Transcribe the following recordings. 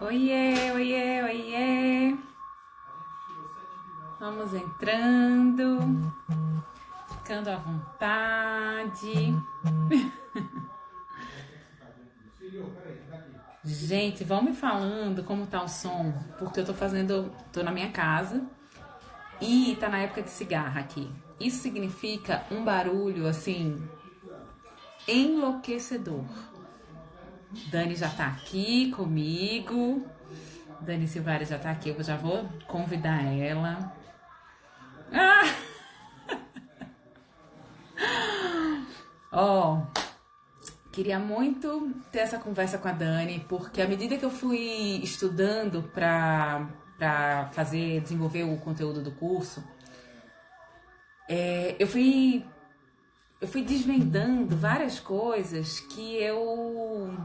Oiê, oiê, oiê. Vamos entrando, ficando à vontade. Gente, vão me falando como tá o som, porque tô na minha casa e tá na época de cigarra aqui. Isso significa um barulho assim enlouquecedor. Dani já tá aqui comigo. Dani Silvari já tá aqui, eu já vou convidar ela. Ah! Ó, queria muito ter essa conversa com a Dani, porque à medida que eu fui estudando para desenvolver o conteúdo do curso, é, eu fui eu fui desvendando várias coisas que eu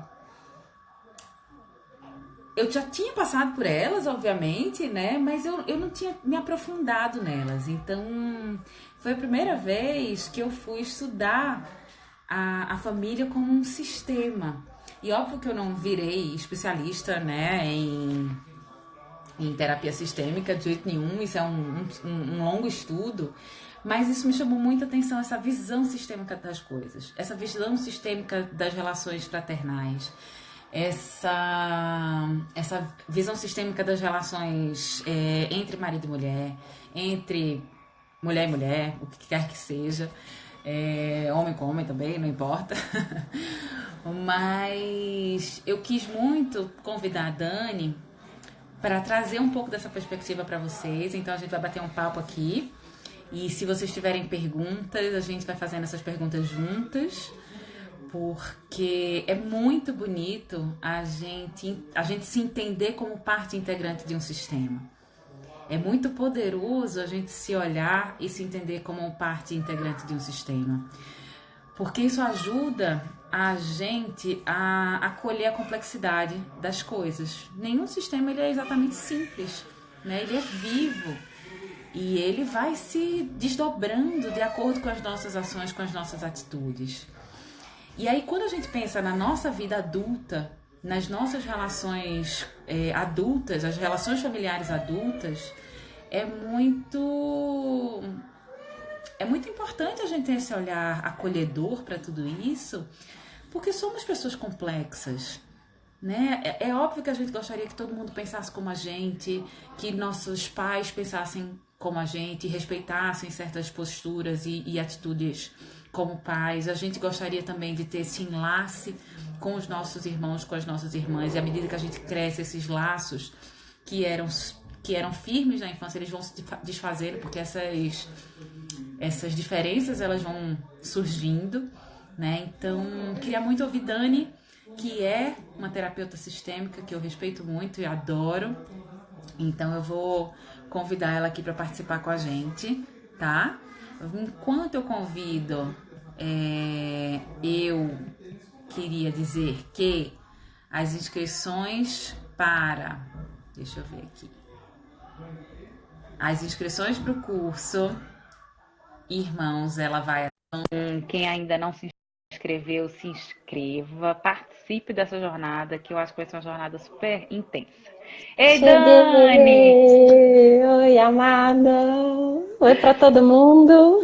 já tinha passado por elas, obviamente, né? Mas eu não tinha me aprofundado nelas. Então, foi a primeira vez que eu fui estudar a família como um sistema. E óbvio que eu não virei especialista, né, em terapia sistêmica de jeito nenhum, isso é um longo estudo, mas isso me chamou muita atenção, essa visão sistêmica das coisas, essa visão sistêmica das relações fraternais, essa visão sistêmica das relações entre marido e mulher, entre mulher e mulher, o que quer que seja, homem com homem também, não importa. Mas eu quis muito convidar a Dani para trazer um pouco dessa perspectiva para vocês. Então a gente vai bater um papo aqui. E se vocês tiverem perguntas, a gente vai fazendo essas perguntas juntas, porque é muito bonito a gente se entender como parte integrante de um sistema. É muito poderoso a gente se olhar e se entender como parte integrante de um sistema. Porque isso ajuda a gente a acolher a complexidade das coisas. Nenhum sistema ele é exatamente simples, né? Ele é vivo e ele vai se desdobrando de acordo com as nossas ações, com as nossas atitudes. E aí, quando a gente pensa na nossa vida adulta, nas nossas relações adultas, as relações familiares adultas, é muito é muito importante a gente ter esse olhar acolhedor para tudo isso, porque somos pessoas complexas, né? É óbvio que a gente gostaria que todo mundo pensasse como a gente, que nossos pais pensassem como a gente, respeitassem certas posturas e atitudes como pais. A gente gostaria também de ter esse enlace com os nossos irmãos, com as nossas irmãs, e à medida que a gente cresce, esses laços que eram firmes na infância, eles vão se desfazendo, porque essas diferenças elas vão surgindo, né? Então, queria muito ouvir Dani, que é uma terapeuta sistêmica que eu respeito muito e adoro. Então, eu vou convidar ela aqui para participar com a gente, tá? Enquanto eu convido, eu queria dizer que as inscrições deixa eu ver aqui. As inscrições para o curso Irmãos, ela vai. Quem ainda não se inscreveu, se inscreva, participe dessa jornada, que eu acho que vai ser uma jornada super intensa. Ei, Dani! Cheguei! Oi, amada! Oi para todo mundo!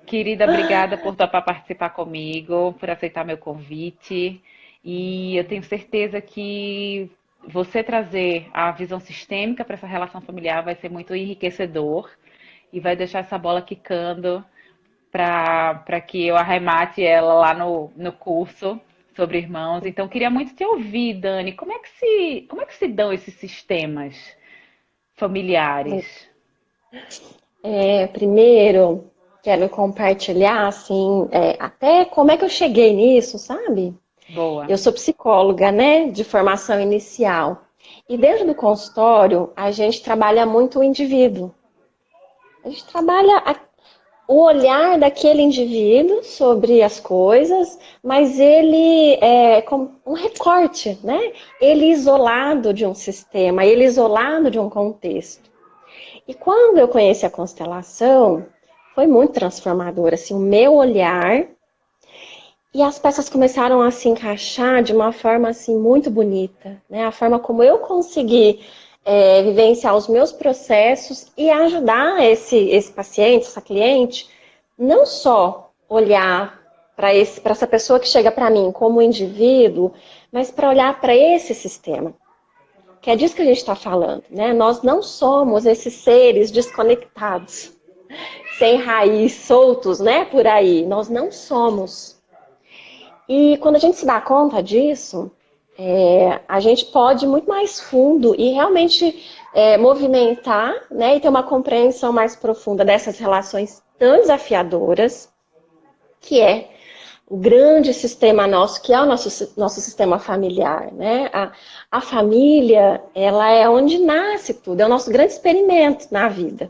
Querida, obrigada por topar participar comigo, por aceitar meu convite. E eu tenho certeza que você trazer a visão sistêmica para essa relação familiar vai ser muito enriquecedor e vai deixar essa bola quicando para que eu arremate ela lá no curso sobre irmãos. Então, queria muito te ouvir, Dani. Como é que se dão esses sistemas familiares? Primeiro, quero compartilhar, assim, até como é que eu cheguei nisso, sabe? Boa. Eu sou psicóloga, né, de formação inicial. E dentro do consultório, a gente trabalha muito o indivíduo. A gente trabalha o olhar daquele indivíduo sobre as coisas, mas ele é como um recorte, né? Ele isolado de um sistema, ele isolado de um contexto. E quando eu conheci a constelação, foi muito transformador, assim, o meu olhar E as peças começaram a se encaixar de uma forma assim muito bonita, né? A forma como eu consegui vivenciar os meus processos e ajudar esse paciente, essa cliente, não só olhar para essa pessoa que chega para mim como indivíduo, mas para olhar para esse sistema. Que é disso que a gente está falando, né? Nós não somos esses seres desconectados, sem raiz, soltos, né? Por aí. Nós não somos. E quando a gente se dá conta disso, a gente pode ir muito mais fundo e realmente movimentar, né, e ter uma compreensão mais profunda dessas relações tão desafiadoras, que é o grande sistema nosso, que é o nosso sistema familiar, né? A família, ela é onde nasce tudo, é o nosso grande experimento na vida.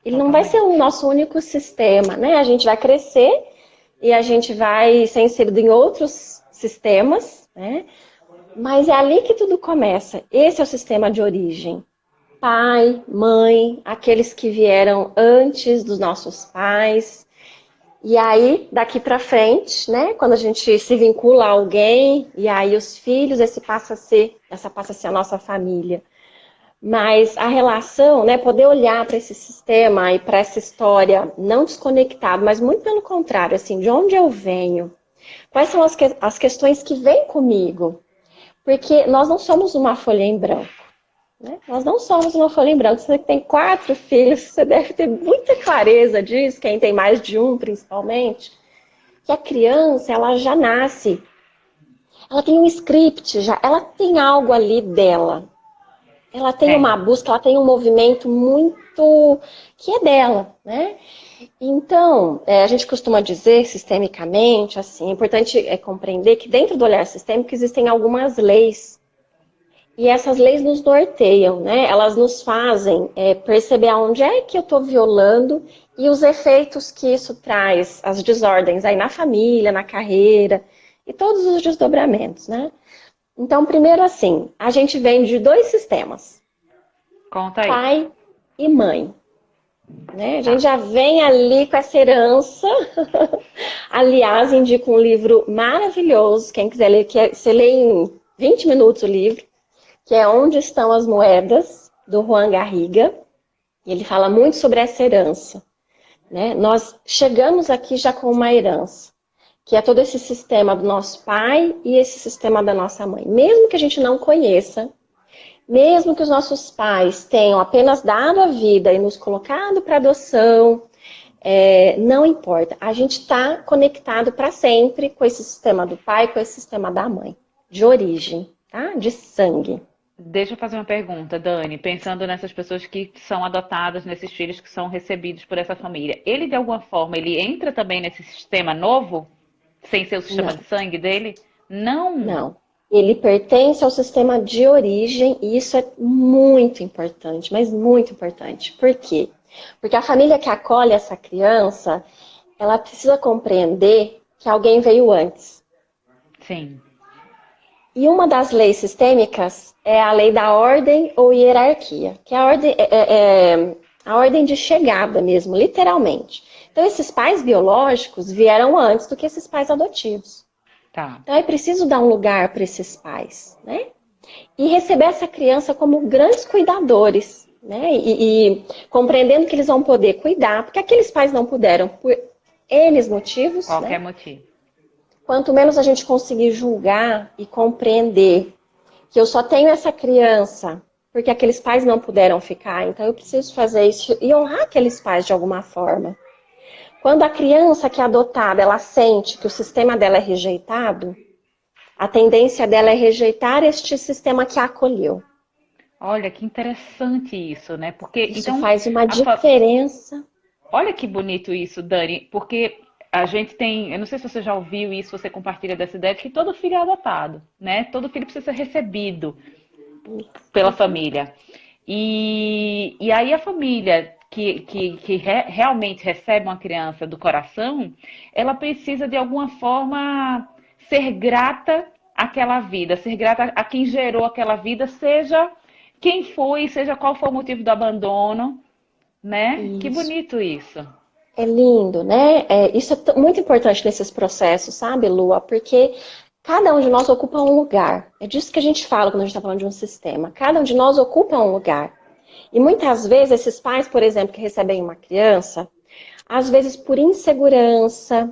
Ele não vai ser o Totalmente. nosso único sistema, né? A gente vai crescer e a gente vai ser inserido em outros sistemas, né? Mas é ali que tudo começa. Esse é o sistema de origem. Pai, mãe, aqueles que vieram antes dos nossos pais. E aí, daqui para frente, né, quando a gente se vincula a alguém, e aí os filhos, essa passa a ser a nossa família. Mas a relação, né, poder olhar para esse sistema e para essa história não desconectado, mas muito pelo contrário, assim, de onde eu venho? Quais são as questões que vêm comigo? Porque nós não somos uma folha em branco, né? Nós não somos uma folha em branco. Você tem 4 filhos, você deve ter muita clareza disso, quem tem mais de um, principalmente, que a criança, ela já nasce, ela tem um script, já, ela tem algo ali dela. Ela tem uma Tem. busca, ela tem um movimento muito que é dela, né? Então, a gente costuma dizer sistemicamente, assim, é importante compreender que dentro do olhar sistêmico existem algumas leis. E essas leis nos norteiam, né? Elas nos fazem perceber aonde é que eu estou violando e os efeitos que isso traz, as desordens aí na família, na carreira e todos os desdobramentos, né? Então, primeiro assim, a gente vem de 2 sistemas, Conta aí. pai e mãe. Né? A gente Tá. já vem ali com essa herança. Aliás, indico um livro maravilhoso, quem quiser ler, você lê em 20 minutos o livro, que é Onde Estão as Moedas, do Juan Garriga. Ele fala muito sobre essa herança. Né? Nós chegamos aqui já com uma herança, que é todo esse sistema do nosso pai e esse sistema da nossa mãe. Mesmo que a gente não conheça, mesmo que os nossos pais tenham apenas dado a vida e nos colocado para adoção, não importa. A gente está conectado para sempre com esse sistema do pai, com esse sistema da mãe, de origem, tá? De sangue. Deixa eu fazer uma pergunta, Dani, pensando nessas pessoas que são adotadas, nesses filhos que são recebidos por essa família. Ele, de alguma forma, ele entra também nesse sistema novo, sem ser o sistema Não, de sangue dele? Não. não. Ele pertence ao sistema de origem e isso é muito importante, mas muito importante. Por quê? Porque a família que acolhe essa criança, ela precisa compreender que alguém veio antes. Sim. E uma das leis sistêmicas é a lei da ordem ou hierarquia, que é a ordem de chegada mesmo, literalmente. Então, esses pais biológicos vieram antes do que esses pais adotivos. Tá. Então, é preciso dar um lugar para esses pais, né? E receber essa criança como grandes cuidadores, né? E compreendendo que eles vão poder cuidar, porque aqueles pais não puderam por N motivos, Qualquer né? motivo. Quanto menos a gente conseguir julgar e compreender que eu só tenho essa criança porque aqueles pais não puderam ficar, então eu preciso fazer isso e honrar aqueles pais de alguma forma. Quando a criança que é adotada, ela sente que o sistema dela é rejeitado, a tendência dela é rejeitar este sistema que a acolheu. Olha, que interessante isso, né? Porque, Isso então, faz uma a fa- diferença. olha que bonito isso, Dani, porque a gente tem, eu não sei se você já ouviu isso, você compartilha dessa ideia de que todo filho é adotado, né? Todo filho precisa ser recebido pela família. E aí a família realmente recebe uma criança do coração, ela precisa de alguma forma ser grata àquela vida, ser grata a quem gerou aquela vida, seja quem foi, seja qual for o motivo do abandono, né? Que Isso. bonito isso. É lindo, né? Isso é muito importante nesses processos, sabe, Lua? Porque cada um de nós ocupa um lugar. É disso que a gente fala quando a gente está falando de um sistema. Cada um de nós ocupa um lugar. E muitas vezes esses pais, por exemplo, que recebem uma criança, às vezes por insegurança,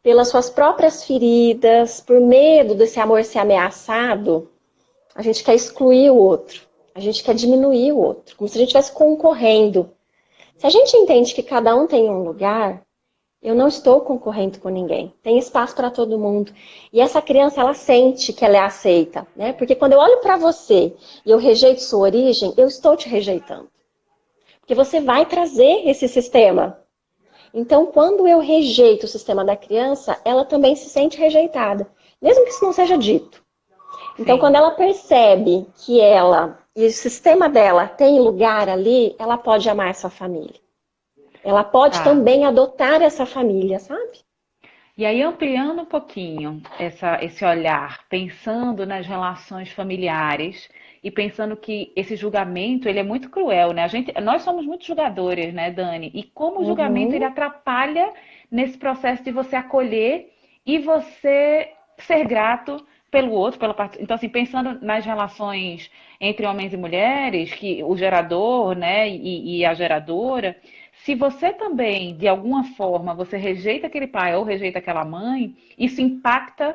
pelas suas próprias feridas, por medo desse amor ser ameaçado, a gente quer excluir o outro. A gente quer diminuir o outro, como se a gente estivesse concorrendo. Se a gente entende que cada um tem um lugar, eu não estou concorrendo com ninguém. Tem espaço para todo mundo. E essa criança, ela sente que ela é aceita, né? Porque quando eu olho para você e eu rejeito sua origem, eu estou te rejeitando. Porque você vai trazer esse sistema. Então, quando eu rejeito o sistema da criança, ela também se sente rejeitada, mesmo que isso não seja dito. Então, Sim. quando ela percebe que ela e o sistema dela tem lugar ali, ela pode amar essa família. Ela pode Tá. também adotar essa família, sabe? E aí, ampliando um pouquinho esse olhar, pensando nas relações familiares e pensando que esse julgamento, ele é muito cruel, né? Nós somos muito julgadores, né, Dani? E como o julgamento, ele Uhum. atrapalha nesse processo de você acolher e você ser grato pelo outro, Então, assim, pensando nas relações entre homens e mulheres, que o gerador, né, e a geradora, se você também, de alguma forma, você rejeita aquele pai ou rejeita aquela mãe, isso impacta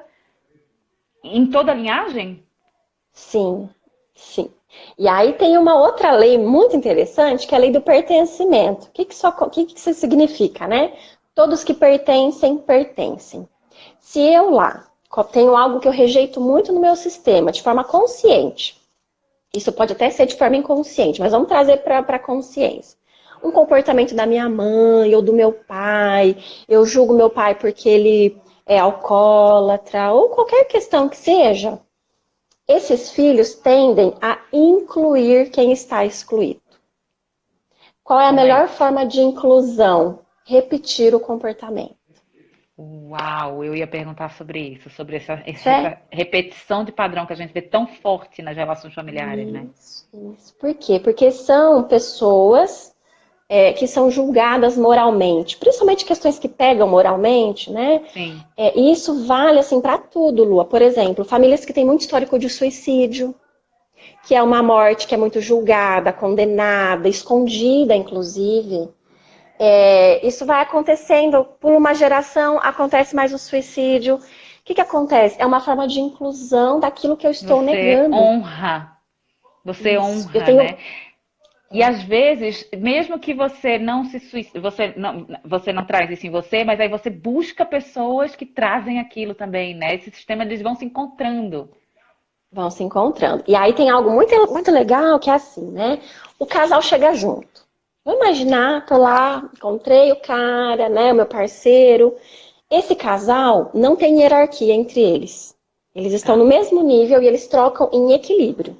em toda a linhagem? Sim, sim. E aí tem uma outra lei muito interessante, que é a lei do pertencimento. O que que isso significa, né? Todos que pertencem, pertencem. Se eu lá tenho algo que eu rejeito muito no meu sistema, de forma consciente, isso pode até ser de forma inconsciente, mas vamos trazer para a consciência. Um comportamento da minha mãe ou do meu pai, eu julgo meu pai porque ele é alcoólatra, ou qualquer questão que seja, esses filhos tendem a incluir quem está excluído. Qual é a Como é melhor isso? forma de inclusão? Repetir o comportamento. Uau, eu ia perguntar sobre isso, sobre Certo? essa repetição de padrão que a gente vê tão forte nas relações familiares, né? Isso. Por quê? Porque são pessoas que são julgadas moralmente, principalmente questões que pegam moralmente, né? Sim. E isso vale assim para tudo, Lua. Por exemplo, famílias que têm muito histórico de suicídio, que é uma morte que é muito julgada, condenada, escondida, inclusive. Isso vai acontecendo por uma geração, acontece mais o suicídio. O que que acontece? É uma forma de inclusão daquilo que eu estou Você negando. honra, você Isso. Eu honra, tenho. né? E às vezes, mesmo que você não se você não traz isso em você, mas aí você busca pessoas que trazem aquilo também, né? Esse sistema eles vão se encontrando. Vão se encontrando. E aí tem algo muito, muito legal que é assim, né? O casal chega junto. Vou imaginar, tô lá, encontrei o cara, né? O meu parceiro. Esse casal não tem hierarquia entre eles. Eles estão no Tá. mesmo nível e eles trocam em equilíbrio.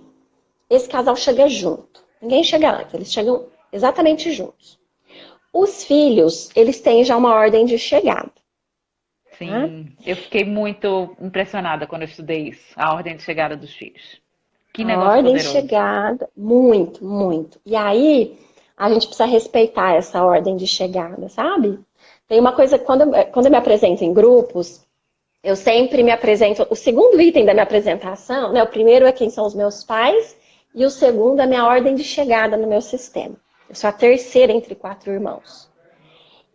Esse casal chega junto. Ninguém chega antes, eles chegam exatamente juntos. Os filhos, eles têm já uma ordem de chegada, tá? Sim, eu fiquei muito impressionada quando eu estudei isso, a ordem de chegada dos filhos. Que A negócio ordem de poderoso. chegada, muito, muito. E aí, a gente precisa respeitar essa ordem de chegada, sabe? Tem uma coisa, quando eu me apresento em grupos, eu sempre me apresento. O segundo item da minha apresentação, né? O primeiro é quem são os meus pais, e o segundo é a minha ordem de chegada no meu sistema. Eu sou a terceira entre quatro irmãos.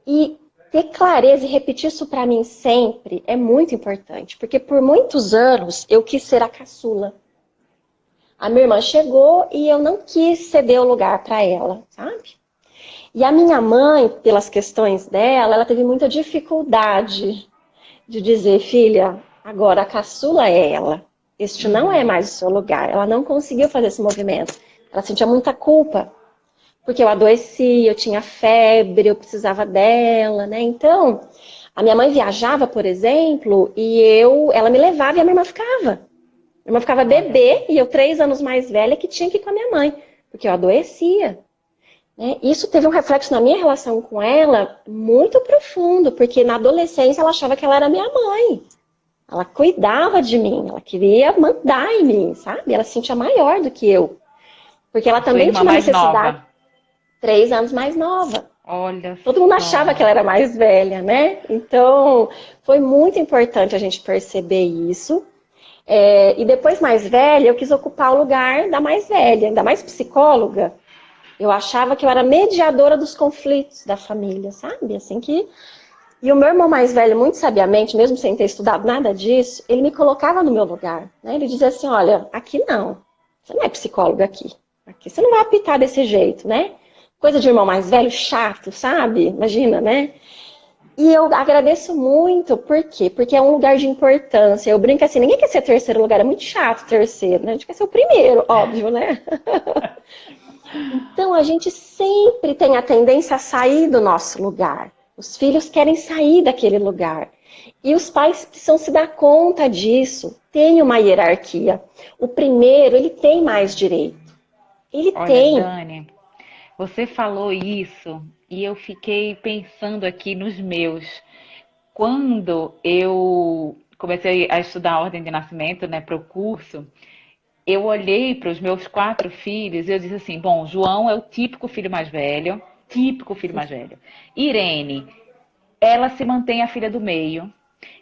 E ter clareza e repetir isso para mim sempre é muito importante, porque por muitos anos eu quis ser a caçula. A minha irmã chegou e eu não quis ceder o lugar para ela, sabe? E a minha mãe, pelas questões dela, ela teve muita dificuldade de dizer, filha, agora a caçula é ela. Este não é Uhum. mais o seu lugar. Ela não conseguiu fazer esse movimento. Ela sentia muita culpa, porque eu adoeci, eu tinha febre, eu precisava dela, né? Então, a minha mãe viajava, por exemplo, e ela me levava e a minha irmã ficava. Minha irmã ficava Olha só. bebê e eu 3 anos mais velha que tinha que ir com a minha mãe, porque eu adoecia. Né? Isso teve um reflexo na minha relação com ela muito profundo, porque na adolescência ela achava que ela era minha mãe. Ela cuidava de mim, ela queria mandar em mim, sabe? Ela se sentia maior do que eu. Porque ela A sua também irmã tinha uma mais necessidade, nova. 3 anos mais nova. Olha Todo mundo achava que só. ela era mais velha, né? Então, foi muito importante a gente perceber isso. E depois, mais velha, eu quis ocupar o lugar da mais velha, ainda mais psicóloga. Eu achava que eu era mediadora dos conflitos da família, sabe? Assim que... E o meu irmão mais velho, muito sabiamente, mesmo sem ter estudado nada disso, ele me colocava no meu lugar, né? Ele dizia assim, olha, aqui não, você não é psicóloga aqui. Aqui você não vai apitar desse jeito, né? Coisa de irmão mais velho, chato, sabe? Imagina, né? E eu agradeço muito, por quê? Porque é um lugar de importância. Eu brinco assim, ninguém quer ser terceiro lugar, é muito chato terceiro, né? A gente quer ser o primeiro, óbvio, né? Então a gente sempre tem a tendência a sair do nosso lugar. Os filhos querem sair daquele lugar. E os pais precisam se dar conta disso. Tem uma hierarquia. O primeiro, ele tem mais direito. Ele Olha, tem. Dani, você falou isso e eu fiquei pensando aqui nos meus. Quando eu comecei a estudar a ordem de nascimento, né, para o curso, eu olhei para os meus 4 filhos e eu disse assim: bom, João é o típico filho mais velho, típico filho mais velho. Irene, ela se mantém a filha do meio.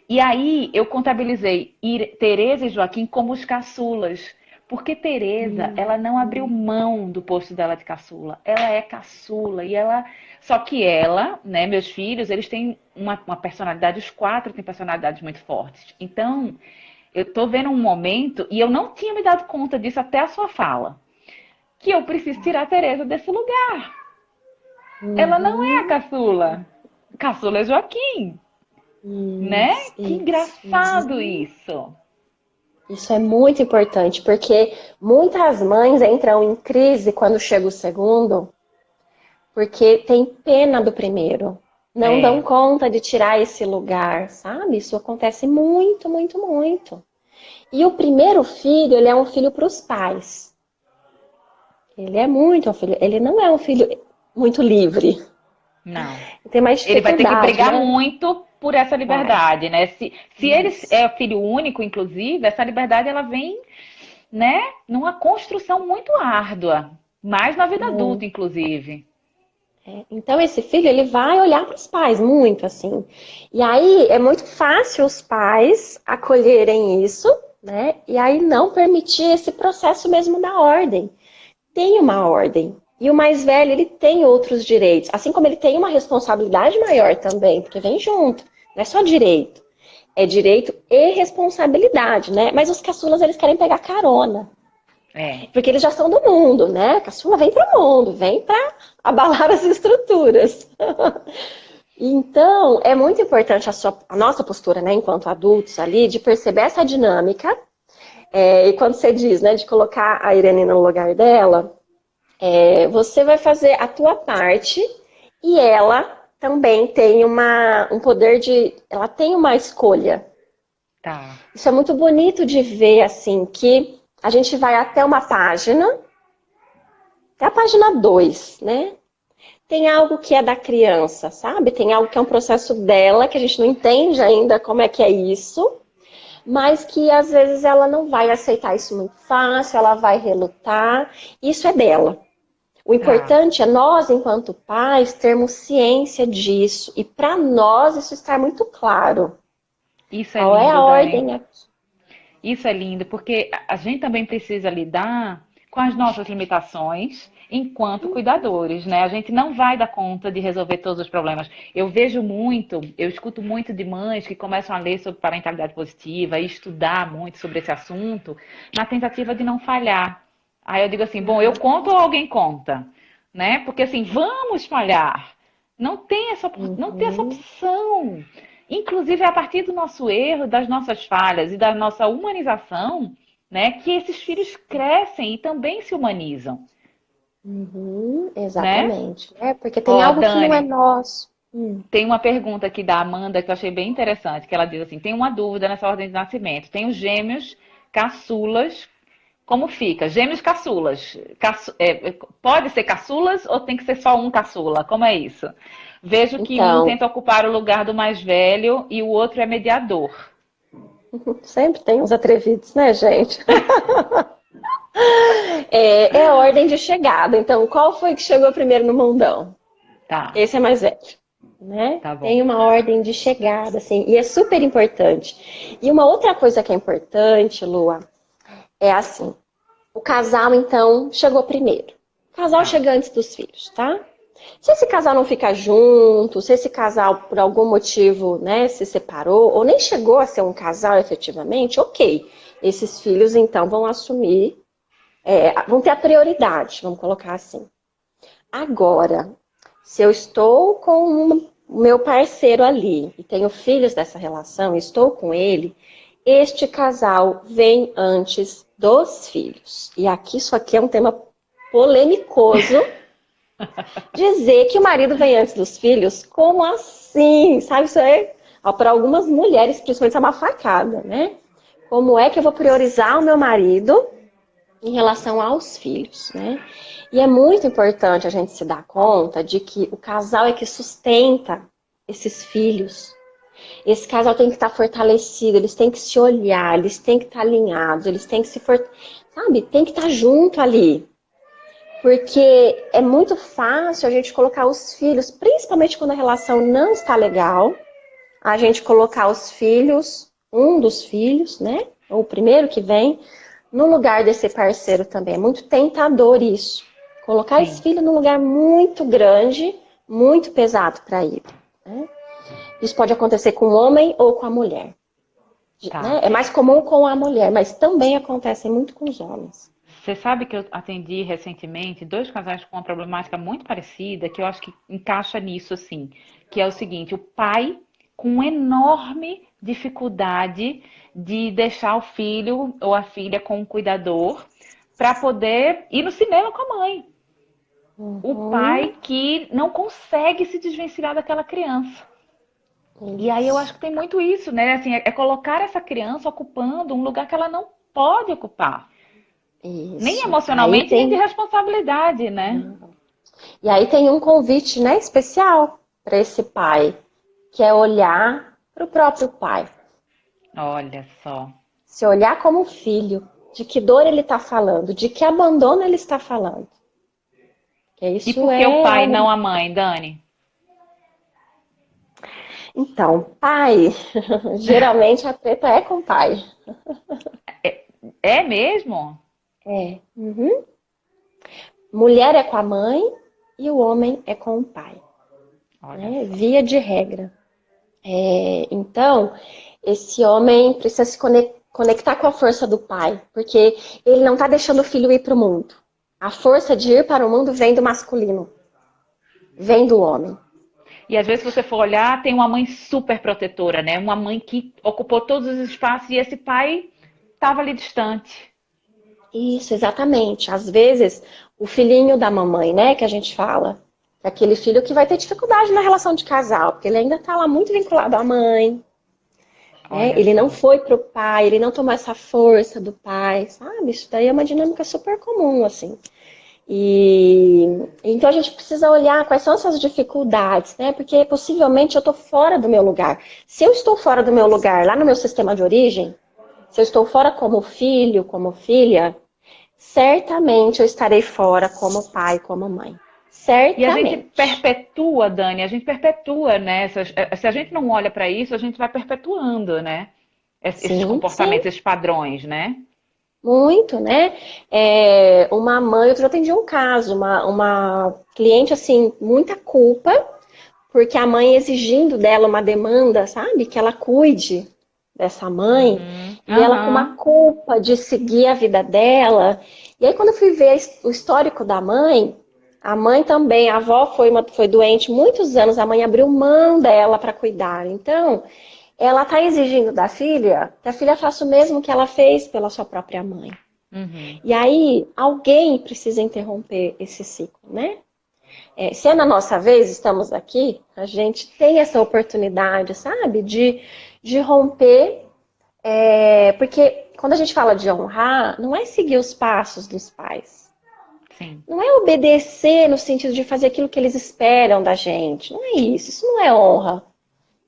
E aí eu contabilizei Tereza e Joaquim como os caçulas. Porque Tereza, ela não abriu mão do posto dela de caçula. Ela é caçula e ela, só que ela, né, meus filhos, eles têm uma personalidade, os 4 têm personalidades muito fortes. Então, eu tô vendo um momento e eu não tinha me dado conta disso até a sua fala, que eu preciso tirar a Tereza desse lugar. Ela não é a Uhum. caçula. Caçula é Joaquim, né? Isso, Que isso, engraçado isso. isso. Isso é muito importante, porque muitas mães entram em crise quando chega o segundo, porque tem pena do primeiro. Não dão É, conta de tirar esse lugar, sabe? Isso acontece muito, muito, muito. E o primeiro filho, ele é um filho para os pais. Ele é muito um filho, ele não é um filho muito livre. não. Tem mais Ele vai ter que dificuldade, brigar né? muito por essa Vai. liberdade, né? Se ele Isso. é filho único, inclusive, essa liberdade ela vem, né, numa construção muito árdua, mais na vida adulta, inclusive. Então esse filho ele vai olhar para os pais muito assim. E aí é muito fácil os pais acolherem isso, né? E aí não permitir esse processo mesmo da ordem. Tem uma ordem. E o mais velho, ele tem outros direitos, assim como ele tem uma responsabilidade maior também, porque vem junto. Não é só direito, é direito e responsabilidade, né? Mas os caçulas eles querem pegar carona. É, Porque eles já são do mundo, né? A caçula vem para o mundo, vem para abalar as estruturas. Então, é muito importante a nossa postura, né, enquanto adultos ali, de perceber essa dinâmica. E quando você diz, né, de colocar a Irene no lugar dela, você vai fazer a tua parte e ela também tem um poder de... Ela tem uma escolha. tá. Isso é muito bonito de ver, assim, que a gente vai até uma página, até a página 2, né? Tem algo que é da criança, sabe? Tem algo que é um processo dela, que a gente não entende ainda como é que é isso, mas que às vezes ela não vai aceitar isso muito fácil, ela vai relutar. Isso é dela. O Tá. importante é nós, enquanto pais, termos ciência disso e para nós isso estar muito claro. Isso é Qual é a lindo, Dani. ordem aqui? Isso é lindo, porque a gente também precisa lidar com as nossas limitações enquanto cuidadores, né? A gente não vai dar conta de resolver todos os problemas. Eu vejo muito, eu escuto muito de mães que começam a ler sobre parentalidade positiva e estudar muito sobre esse assunto na tentativa de não falhar. Aí eu digo assim, bom, eu conto ou alguém conta, né? Porque assim, vamos falhar. Não tem essa Uhum. opção. Inclusive, é a partir do nosso erro, das nossas falhas e da nossa humanização, né, que esses filhos crescem e também se humanizam, Uhum, né? exatamente. Porque tem Ó, algo que não é Dani, nosso. tem uma pergunta aqui da Amanda que eu achei bem interessante, que ela diz assim, tem uma dúvida nessa ordem de nascimento. Tem os gêmeos caçulas, como fica? Gêmeos caçulas. Pode ser caçulas ou tem que ser só um caçula? Como é isso? Vejo que um Então, tenta ocupar o lugar do mais velho e o outro é mediador. sempre tem uns atrevidos, né, gente? É a ordem de chegada. Então, qual foi que chegou primeiro no mundão? Tá, Esse é mais velho, né? tá bom. Tem uma ordem de chegada, assim, e é super importante. E uma outra coisa que é importante, Lua, é assim, o casal, então, chegou primeiro. O casal Tá. chega antes dos filhos, tá? Se esse casal não fica junto, se esse casal, por algum motivo, né, se separou, ou nem chegou a ser um casal efetivamente, ok. Esses filhos, então, vão assumir, vão ter a prioridade, vamos colocar assim. Agora, se eu estou com o meu parceiro ali e tenho filhos dessa relação, estou com ele, este casal vem antes dos filhos. E aqui, isso aqui é um tema polemicoso. Dizer que o marido vem antes dos filhos, como assim? Sabe, isso é, para algumas mulheres, principalmente, é uma facada, né? Como é que eu vou priorizar o meu marido em relação aos filhos, né? E é muito importante a gente se dar conta de que o casal é que sustenta esses filhos. Esse casal tem que estar fortalecido, eles têm que se olhar, eles têm que estar alinhados, eles têm que sabe, tem que estar junto ali. Porque é muito fácil a gente colocar os filhos, principalmente quando a relação não está legal, a gente colocar os filhos, um dos filhos, né? Ou o primeiro que vem, no lugar desse parceiro também. É muito tentador isso. Colocar esse Sim. filho num lugar muito grande, muito pesado para ele. Né? Isso pode acontecer com o homem ou com a mulher. Tá. Né? É mais comum com a mulher, mas também acontece muito com os homens. Você sabe que eu atendi recentemente dois casais com uma problemática muito parecida, que eu acho que encaixa nisso, assim, que é o seguinte, o pai com enorme dificuldade de deixar o filho ou a filha com um cuidador para poder ir no cinema com a mãe. O Uhum, pai que não consegue se desvencilhar daquela criança. E aí eu acho isso. que tem muito isso, né? Assim, é colocar essa criança ocupando um lugar que ela não pode ocupar. Nem Isso. Aí emocionalmente, nem de tem. responsabilidade, né? E aí tem um convite, né, especial para esse pai, que é olhar para o próprio pai. Olha só. Se olhar como filho, de que dor ele está falando, de que abandono ele está falando. Que E isso por que o é pai, não algo. a mãe, Dani? Então, pai, geralmente a treta é com o pai. É mesmo? É. Uhum. Mulher é com a mãe e o homem é com o pai, Olha né? só. Via de regra. Então, esse homem precisa se conectar com a força do pai, porque ele não está deixando o filho ir para o mundo. A força de ir para o mundo vem do masculino, vem do homem. E às vezes, se você for olhar, tem uma mãe super protetora, né? Uma mãe que ocupou todos os espaços e esse pai estava ali distante. Isso, exatamente. Às vezes, o filhinho da mamãe, né, que a gente fala, é aquele filho que vai ter dificuldade na relação de casal, porque ele ainda está lá muito vinculado à mãe, né? Olha Ele não só. foi pro pai, ele não tomou essa força do pai, sabe? Isso daí é uma dinâmica super comum, assim. E então a gente precisa olhar quais são essas dificuldades, né? Porque possivelmente eu estou fora do meu lugar. Se eu estou fora do meu lugar, lá no meu sistema de origem, se eu estou fora como filho, como filha, certamente eu estarei fora como pai, como mãe. E a gente Certamente. perpetua, Dani, a gente perpetua, né? Se a gente não olha para isso, a gente vai perpetuando, né? Esses Sim, sim. comportamentos, esses padrões, né? Muito, né? Uma mãe, eu já atendi um caso, uma cliente assim, muita culpa, porque a mãe exigindo dela uma demanda, sabe? Que ela cuide dessa mãe, Uhum. e ela com uma Aham. culpa de seguir a vida dela. E aí, quando eu fui ver o histórico da mãe, a mãe também, a avó foi doente muitos anos, a mãe abriu mão dela para cuidar. Então, ela está exigindo da filha que a filha faça o mesmo que ela fez pela sua própria mãe. Uhum. E aí, alguém precisa interromper esse ciclo, né? Se é na nossa vez, estamos aqui, a gente tem essa oportunidade, sabe? De romper, porque quando a gente fala de honrar, não é seguir os passos dos pais. Sim. Não é obedecer no sentido de fazer aquilo que eles esperam da gente. Não é isso. Isso não é honra.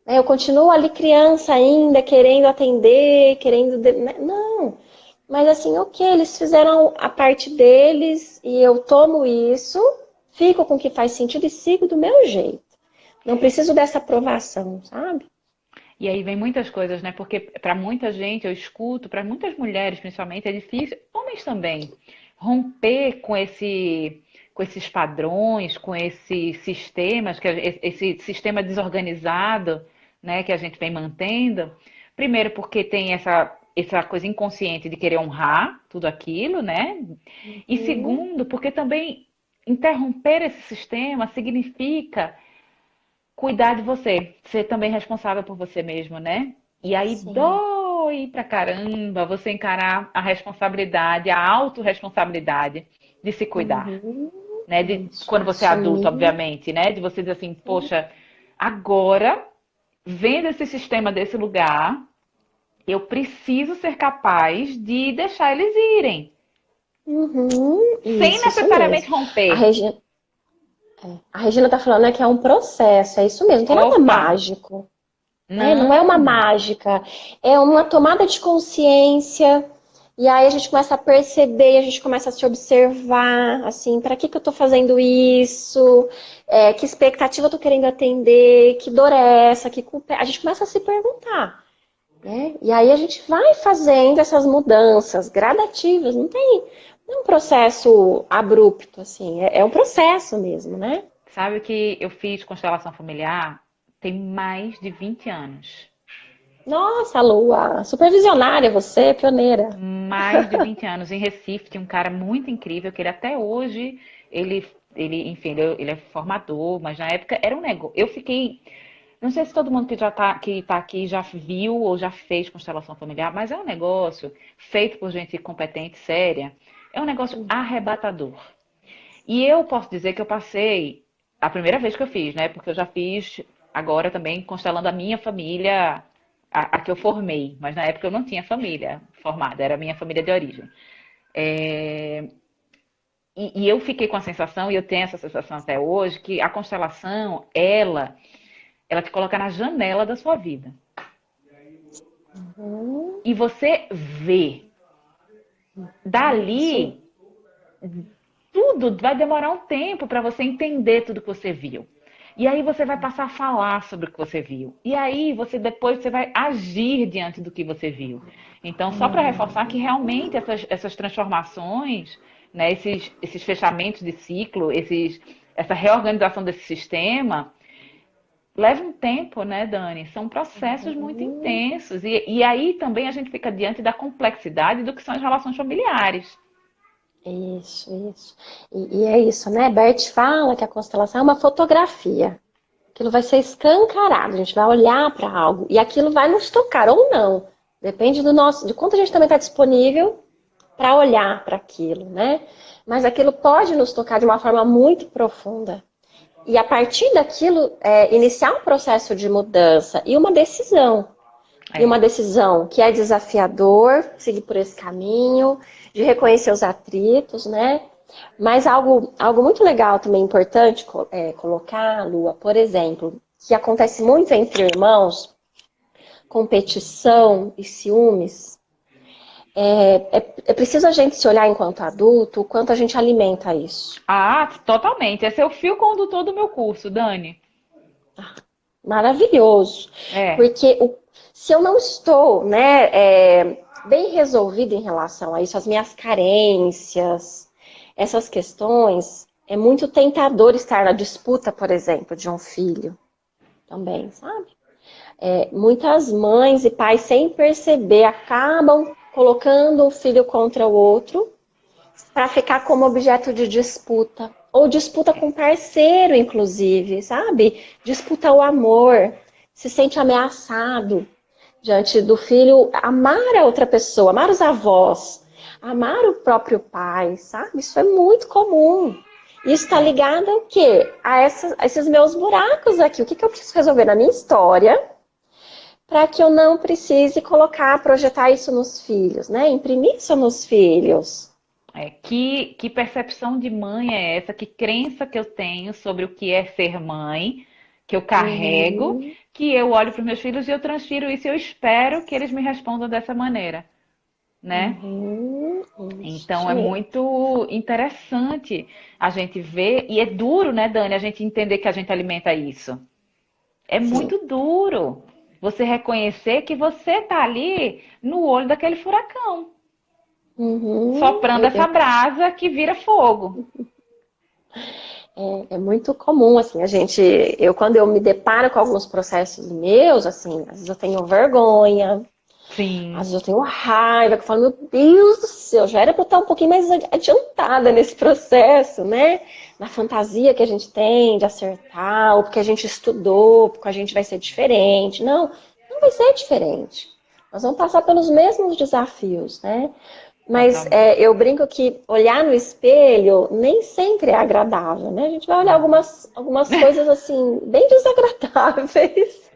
Eu continuo ali criança ainda, querendo atender, querendo. Não. Mas assim, ok, eles fizeram a parte deles e eu tomo isso fico com o que faz sentido e sigo do meu jeito. Não preciso dessa aprovação, sabe? E aí vem muitas coisas, né? Porque para muita gente, eu escuto, para muitas mulheres principalmente, é difícil, homens também, romper com esses padrões, com esses sistemas, esse sistema desorganizado, né, que a gente vem mantendo. Primeiro porque tem essa coisa inconsciente de querer honrar tudo aquilo, né? E Uhum. segundo, porque também interromper esse sistema significa cuidar de você, ser também responsável por você mesmo, né? E aí Sim. dói pra caramba você encarar a responsabilidade, a autorresponsabilidade de se cuidar, Uhum. né? Isso, Quando você é adulto, assumir. obviamente, né? De você dizer assim, poxa, agora, vendo esse sistema desse lugar, eu preciso ser capaz de deixar eles irem, Uhum. sem Isso necessariamente mesmo. A romper. Regina, a Regina tá falando, né, que é um processo, é isso mesmo, não tem nada Opa, mágico, né? Não é uma não. mágica, é uma tomada de consciência. E aí a gente começa a perceber, a gente começa a se observar, assim, para que eu estou fazendo isso? Que expectativa eu estou querendo atender? Que dor é essa? Que culpa é? A gente começa a se perguntar, né? E aí a gente vai fazendo essas mudanças gradativas, não é um processo abrupto, assim, é um processo mesmo, né? Sabe que eu fiz constelação familiar tem mais de 20 anos. Nossa, Lua, supervisionária você, pioneira. Mais de 20 anos em Recife, tinha um cara muito incrível que ele até hoje, enfim, ele é formador, mas na época era um negócio. Eu fiquei, não sei se todo mundo que tá aqui já viu ou já fez constelação familiar, mas é um negócio feito por gente competente, séria. É um negócio arrebatador. E eu posso dizer que eu passei a primeira vez que eu fiz, né? Porque eu já fiz agora também constelando a minha família, a que eu formei, mas na época eu não tinha família formada, era a minha família de origem. É, e eu fiquei com a sensação, e eu tenho essa sensação até hoje, que a constelação, ela te coloca na janela da sua vida. Hum, E você vê. isso. Dali, tudo vai demorar um tempo para você entender tudo que você viu. E aí você vai passar a falar sobre o que você viu. E aí você vai agir diante do que você viu. Então, só para reforçar que realmente essas transformações, né, esses fechamentos de ciclo, essa reorganização desse sistema, leva um tempo, né, Dani? São processos muito Uhum. intensos. E aí também a gente fica diante da complexidade do que são as relações familiares. Isso. E é isso, né? Bert fala que a constelação é uma fotografia. Aquilo vai ser escancarado, a gente vai olhar para algo e aquilo vai nos tocar ou não. Depende de quanto a gente também está disponível para olhar para aquilo, né? Mas aquilo pode nos tocar de uma forma muito profunda. E a partir daquilo, iniciar um processo de mudança e uma decisão. E uma É. decisão que é desafiador, seguir por esse caminho, de reconhecer os atritos, né? Mas algo muito legal também importante colocar, Lua, por exemplo, que acontece muito entre irmãos, competição e ciúmes, é preciso a gente se olhar enquanto adulto, o quanto a gente alimenta isso. Ah, totalmente. Esse é o fio condutor do meu curso, Dani. Maravilhoso. É. Porque se eu não estou, né, bem resolvida em relação a isso, as minhas carências, essas questões, é muito tentador estar na disputa, por exemplo, de um filho também, sabe? Muitas mães e pais, sem perceber, acabam colocando um filho contra o outro para ficar como objeto de disputa. Ou disputa com parceiro, inclusive, sabe? Disputa o amor, se sente ameaçado diante do filho, amar a outra pessoa, amar os avós, amar o próprio pai, sabe? Isso é muito comum. Isso está É. ligado ao quê? A esses meus buracos aqui. O que, que eu preciso resolver na minha história para que eu não precise colocar, projetar isso nos filhos, né? Imprimir isso nos filhos. Que percepção de mãe é essa? Que crença que eu tenho sobre o que é ser mãe, que eu carrego, Uhum, que eu olho para os meus filhos e eu transfiro isso e eu espero que eles me respondam dessa maneira, né? Então é muito interessante a gente ver, e é duro, né, Dani, a gente entender que a gente alimenta isso. É Sim. muito duro você reconhecer que você tá ali no olho daquele furacão, Uhum. soprando essa brasa que vira fogo. É muito comum, assim, quando eu me deparo com alguns processos meus, assim, às vezes eu tenho vergonha, às Sim, vezes eu tenho raiva, que eu falo, meu Deus do céu, já era para eu estar um pouquinho mais adiantada nesse processo, né? Na fantasia que a gente tem de acertar, ou porque a gente estudou, porque a gente vai ser diferente. Não, não vai ser diferente. Nós vamos passar pelos mesmos desafios, né? Mas totalmente. eu brinco que olhar no espelho nem sempre é agradável, né? A gente vai olhar Não. algumas coisas assim, bem desagradáveis,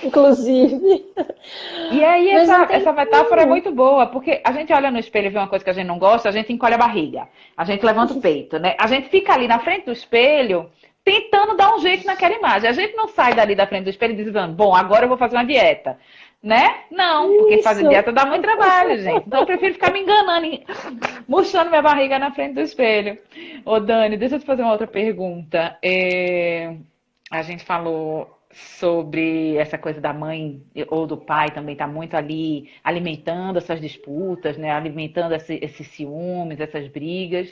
inclusive. E aí Mas não tem essa metáfora é como. muito boa, porque a gente olha no espelho e vê uma coisa que a gente não gosta, a gente encolhe a barriga, a gente levanta o peito, né? A gente fica ali na frente do espelho tentando dar um jeito naquela imagem. A gente não sai dali da frente do espelho dizendo, bom, agora eu vou fazer uma dieta, né? Não, porque fazer Isso. dieta dá muito trabalho, gente. Então eu prefiro ficar me enganando, murchando minha barriga na frente do espelho. Ô, Dani, deixa eu te fazer uma outra pergunta. A gente falou sobre essa coisa da mãe ou do pai também tá muito ali alimentando essas disputas, né? Alimentando esses ciúmes, essas brigas.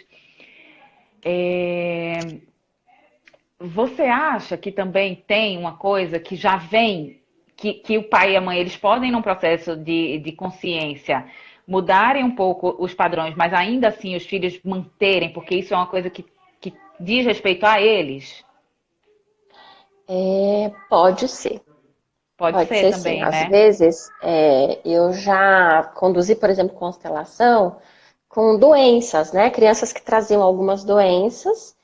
É, Você acha que também tem uma coisa que já vem, que o pai e a mãe eles podem, num processo de consciência, mudarem um pouco os padrões, mas ainda assim os filhos manterem, porque isso é uma coisa que diz respeito a eles? Pode ser. Pode Pode ser ser sim. também, Às né? vezes, eu já conduzi, por exemplo, constelação com doenças, né? Crianças que traziam algumas doenças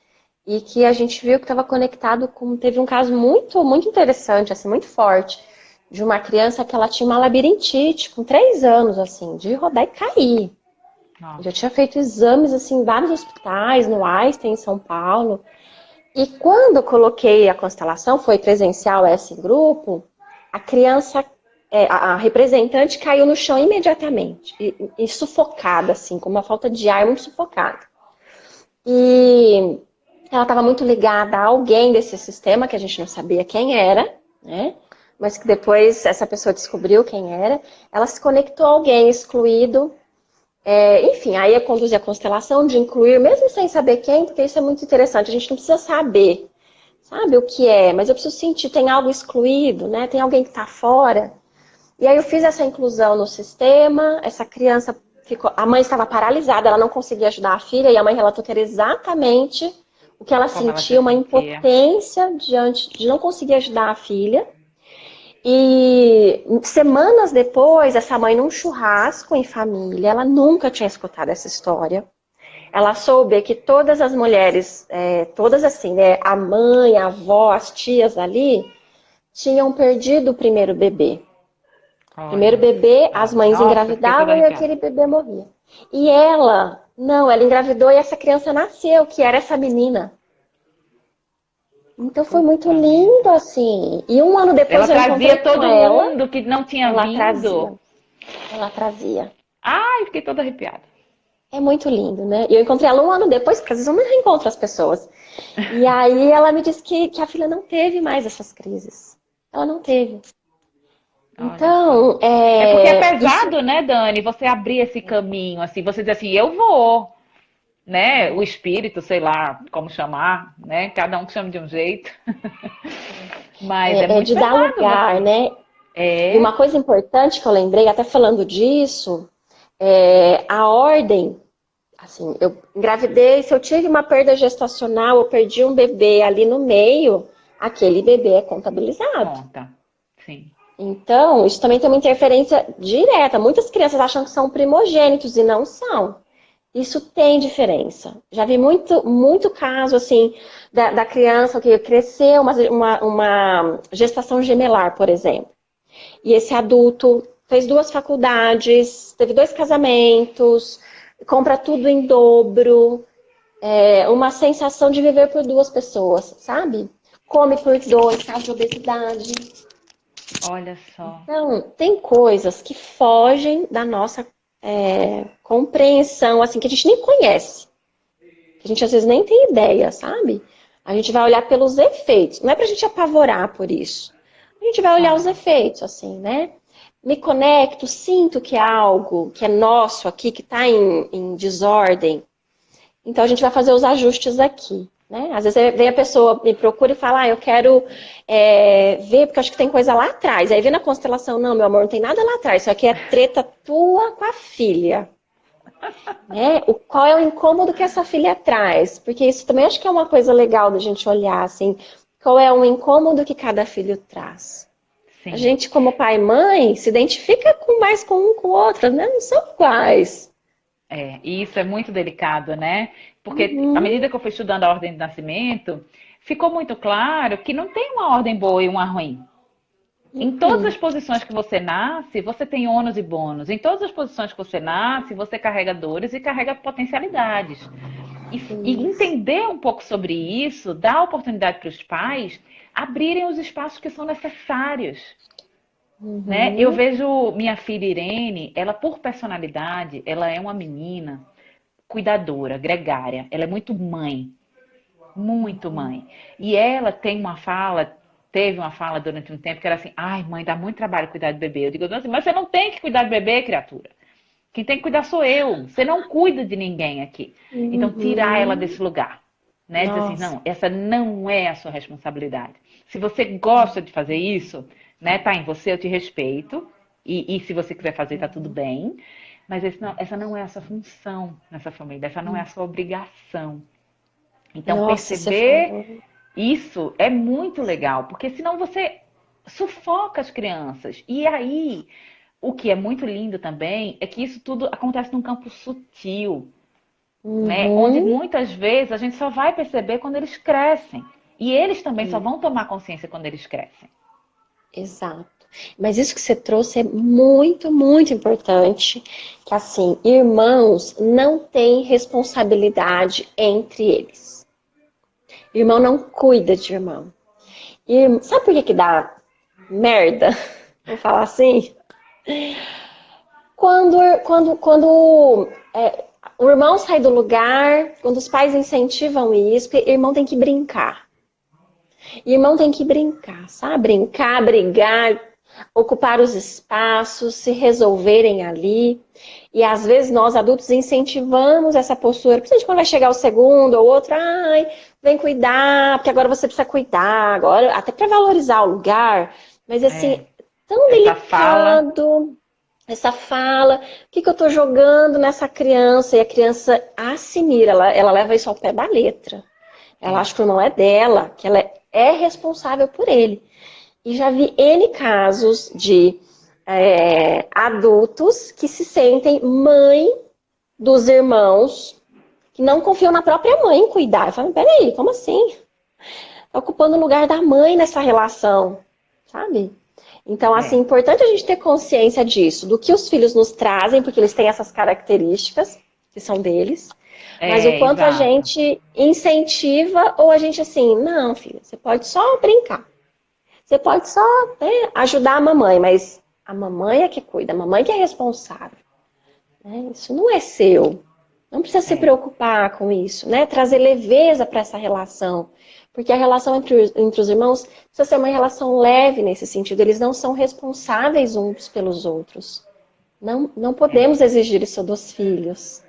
e que a gente viu que estava conectado com. Teve um caso muito interessante, assim, muito forte, de uma criança que ela tinha uma labirintite com 3 anos, assim, de rodar e cair. Eu já Nossa. tinha feito exames, assim, em vários hospitais, no Einstein, em São Paulo. E quando eu coloquei a constelação, foi presencial esse grupo, a criança, a representante caiu no chão imediatamente, e sufocada, assim, com uma falta de ar muito sufocada. E ela estava muito ligada a alguém desse sistema, que a gente não sabia quem era, né? Mas que depois essa pessoa descobriu quem era. Ela se conectou a alguém excluído. Enfim, aí eu conduzi a constelação de incluir, mesmo sem saber quem, porque isso é muito interessante. A gente não precisa saber, sabe, o que é, mas eu preciso sentir, tem algo excluído, né? Tem alguém que está fora. E aí eu fiz essa inclusão no sistema, essa criança ficou, a mãe estava paralisada, ela não conseguia ajudar a filha, e a mãe relatou que era exatamente o que ela Como ela sentia, se uma sentia. impotência diante de não conseguir ajudar a filha. E semanas depois, essa mãe num churrasco em família, ela nunca tinha escutado essa história. Ela soube que todas as mulheres, todas assim, né, a mãe, a avó, as tias ali, tinham perdido o primeiro bebê. Primeiro Olha bebê, as só. mães Nossa, eu fiquei toda engravidavam e arrepiada. aquele bebê morria. E ela, não, ela engravidou e essa criança nasceu, que era essa menina. Então foi muito Puta lindo, merda. assim. E um ano depois Ela eu encontrei trazia com todo ela, mundo que não tinha ela trazia, vindo. ela trazia. Ai, fiquei toda arrepiada. É muito lindo, né? E eu encontrei ela um ano depois, porque às vezes eu não reencontro as pessoas. E aí ela me disse que a filha não teve mais essas crises. Ela não teve. Olha só. Então, É porque é isso pesado, né, Dani? Você abrir esse caminho, assim, você dizer assim, eu vou, né? O espírito, sei lá como chamar, né? Cada um que chama de um jeito. Mas é é muito de dar pesado lugar, você. né? E É. uma coisa importante que eu lembrei, até falando disso, a ordem. Assim, eu engravidei, se eu tive uma perda gestacional, eu perdi um bebê ali no meio, aquele bebê é contabilizado. Conta. Sim. Então, isso também tem uma interferência direta. Muitas crianças acham que são primogênitos e não são. Isso tem diferença. Já vi muito caso, assim, da criança que cresceu uma gestação gemelar, por exemplo. E esse adulto fez 2 faculdades, teve 2 casamentos, compra tudo em dobro, uma sensação de viver por 2 pessoas, sabe? Come por 2, caso de obesidade. Olha só. Então, tem coisas que fogem da nossa compreensão, assim, que a gente nem conhece. Que a gente às vezes nem tem ideia, sabe? A gente vai olhar pelos efeitos. Não é pra gente apavorar por isso. A gente vai olhar os efeitos, assim, né? Me conecto, sinto que é algo que é nosso aqui, que está em desordem. Então a gente vai fazer os ajustes aqui. Né? Às vezes vem a pessoa, me procura e fala, eu quero ver, porque eu acho que tem coisa lá atrás. Aí vem na constelação, não, meu amor, não tem nada lá atrás, isso aqui é treta tua com a filha. Né? Qual é o incômodo que essa filha traz? Porque isso também acho que é uma coisa legal da gente olhar, assim, qual é o incômodo que cada filho traz. A Sim. gente, como pai e mãe, se identifica mais com um com o outro, né? Não são iguais. E isso é muito delicado, né? Porque à Uhum. medida que eu fui estudando a ordem de nascimento, ficou muito claro que não tem uma ordem boa e uma ruim. Em todas as posições que você nasce, você tem ônus e bônus. Em todas as posições que você nasce, você carrega dores e carrega potencialidades. E Isso. entender um pouco sobre isso dá oportunidade para os pais abrirem os espaços que são necessários. Né? Eu Uhum. vejo minha filha Irene, ela por personalidade, ela é uma menina cuidadora, gregária. Ela é muito mãe, muito mãe. E ela tem uma fala, teve uma fala durante um tempo que era assim: ai, mãe, dá muito trabalho cuidar do bebê. Eu digo assim, mas você não tem que cuidar do bebê, criatura. Quem tem que cuidar sou eu. Você não cuida de ninguém aqui. Então, tirar ela Uhum. desse lugar. Né? Dizer assim, Nossa. não, essa não é a sua responsabilidade. Se você gosta de fazer isso, né, tá em você, eu te respeito. E se você quiser fazer, tá tudo bem. Mas essa não é a sua função nessa família, essa não é a sua obrigação. Então, Nossa, você perceber falou. isso é muito legal, porque senão você sufoca as crianças. E aí, o que é muito lindo também é que isso tudo acontece num campo sutil, né? Onde Uhum. muitas vezes a gente só vai perceber quando eles crescem. E eles também só vão tomar consciência quando eles crescem. Exato. Mas isso que você trouxe é muito, muito importante, que assim, irmãos não têm responsabilidade entre eles. Irmão não cuida de irmão. Sabe por que que dá merda? Vou falar assim. Quando o irmão sai do lugar, quando os pais incentivam isso, porque irmão tem que brincar. Irmão tem que brincar, sabe? Brincar, brigar, ocupar os espaços, se resolverem ali. E às vezes nós adultos incentivamos essa postura, principalmente quando vai chegar o segundo ou outro, ai, vem cuidar, porque agora você precisa cuidar, agora, até para valorizar o lugar. Mas assim, É, tão essa fala delicado essa fala, o que eu estou jogando nessa criança? E a criança assimila, ela leva isso ao pé da letra. Ela é, acha que o irmão é dela, que ela é responsável por ele. E já vi N casos de adultos que se sentem mãe dos irmãos, que não confiam na própria mãe em cuidar. Eu falo, peraí, como assim? Tá ocupando o lugar da mãe nessa relação, sabe? Então, assim, é é, importante a gente ter consciência disso, do que os filhos nos trazem, porque eles têm essas características que são deles, mas o quanto a exato. gente incentiva ou a gente assim, não, filha, você pode só brincar. Você pode só ajudar a mamãe, mas a mamãe é que cuida, a mamãe que é responsável. Né? Isso não é seu. Não precisa se É. preocupar com isso, né? Trazer leveza para essa relação. Porque a relação entre os irmãos precisa ser uma relação leve nesse sentido. Eles não são responsáveis uns pelos outros. Não podemos exigir isso dos filhos.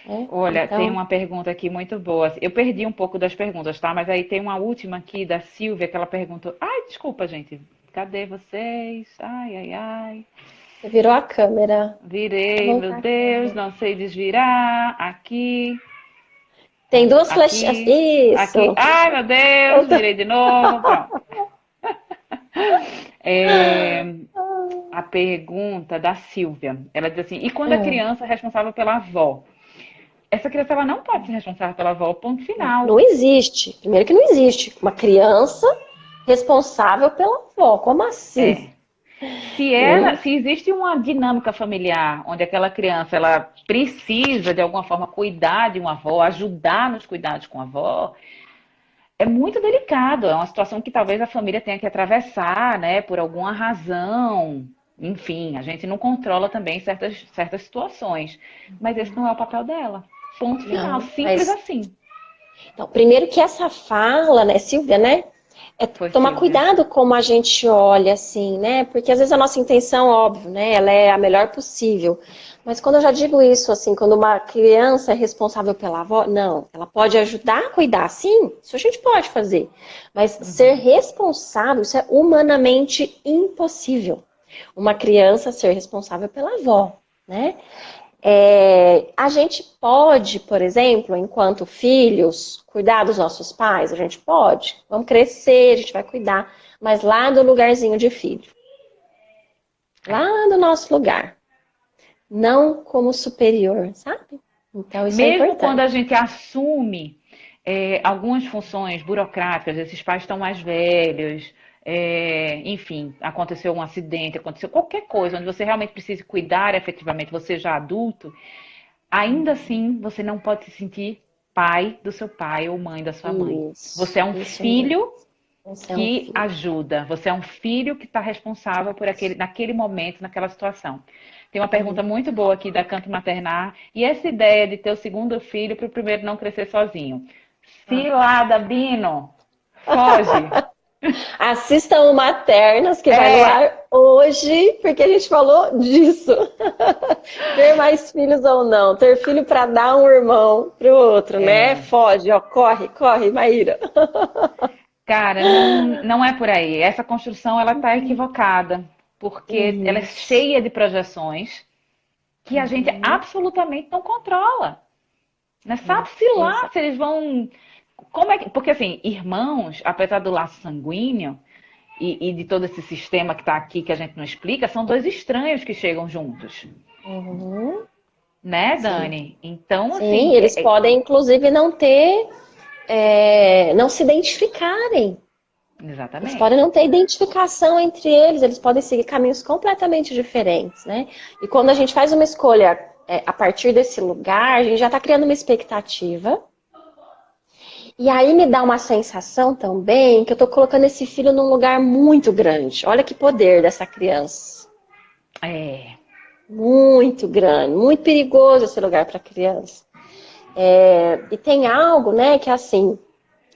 Né? Olha, tem Então, uma pergunta aqui muito boa. Eu perdi um pouco das perguntas, tá? Mas aí tem uma última aqui da Silvia que ela perguntou. Ai, desculpa, gente. Cadê vocês? Ai, ai, ai. você virou a câmera. Vou Virei, meu voltar a Deus, câmera. não sei desvirar. Aqui, Tem duas flechas. aqui, aqui. Isso. Ai, meu Deus, virei de novo. Pronto. É, a pergunta da Silvia. Ela diz assim: e quando a Ah, criança é responsável pela avó? Essa criança ela não pode ser responsável pela avó, ponto final. não existe. Primeiro que não existe. Uma criança responsável pela avó. Como assim? É. Não. Se existe uma dinâmica familiar onde aquela criança ela precisa de alguma forma cuidar de uma avó, ajudar nos cuidados com a avó, é muito delicado. É uma situação que talvez a família tenha que atravessar, né, por alguma razão, Enfim, a gente não controla também certas situações. Mas esse não é o papel dela. Ponto final. Não, Simples mas assim. então, primeiro que essa fala, né, Silvia, né? É Foi, tomar Silvia. cuidado como a gente olha, assim, né? Porque às vezes a nossa intenção, óbvio, né? Ela é a melhor possível. Mas quando eu já digo isso, assim, quando uma criança é responsável pela avó, não, ela pode ajudar a cuidar, sim, isso a gente pode fazer. Mas ser Uhum. responsável, isso é humanamente impossível. Uma criança ser responsável pela avó, né? A gente pode, por exemplo, enquanto filhos, cuidar dos nossos pais? A gente pode. Vamos crescer, a gente vai cuidar, mas lá do lugarzinho de filho. É. Lá no nosso lugar. Não como superior, sabe? Então, isso é Mesmo quando a importante. gente assume algumas funções burocráticas, esses pais estão mais velhos, enfim, aconteceu um acidente, aconteceu qualquer coisa, onde você realmente precisa cuidar efetivamente, você já adulto, ainda assim você não pode se sentir pai do seu pai ou mãe da sua mãe. Você é um Isso mesmo. filho Você é um que filho. ajuda. Você é um filho que está responsável por naquele momento, naquela situação. Tem uma pergunta muito boa aqui da Canto Maternar. E essa ideia de ter o segundo filho para o primeiro não crescer sozinho? Ah. Cilada, Bino! Foge! Assistam o Maternas, que vai no É, ar hoje, porque a gente falou disso. Ter mais filhos ou não. Ter filho para dar um irmão pro outro, né? é. Foge, ó, corre, corre, Maíra. Cara, não é por aí. Essa construção ela está equivocada, porque ela é Isso. cheia de projeções que a gente Uhum. absolutamente não controla. Né? Sabe-se lá Exato. se eles vão. Como é que. Porque, assim, irmãos, apesar do laço sanguíneo e de todo esse sistema que está aqui que a gente não explica, são dois estranhos que chegam juntos. Uhum. Né, Sim. Dani? Então, Sim, assim. eles podem, inclusive, não ter, não se identificarem. Eles podem Exatamente. não ter identificação entre eles podem seguir caminhos completamente diferentes, né? E quando a gente faz uma escolha a partir desse lugar, a gente já está criando uma expectativa. E aí me dá uma sensação também que eu estou colocando esse filho num lugar muito grande. Olha que poder dessa criança. É. Muito grande, muito perigoso esse lugar para criança. E tem algo, né, que é assim,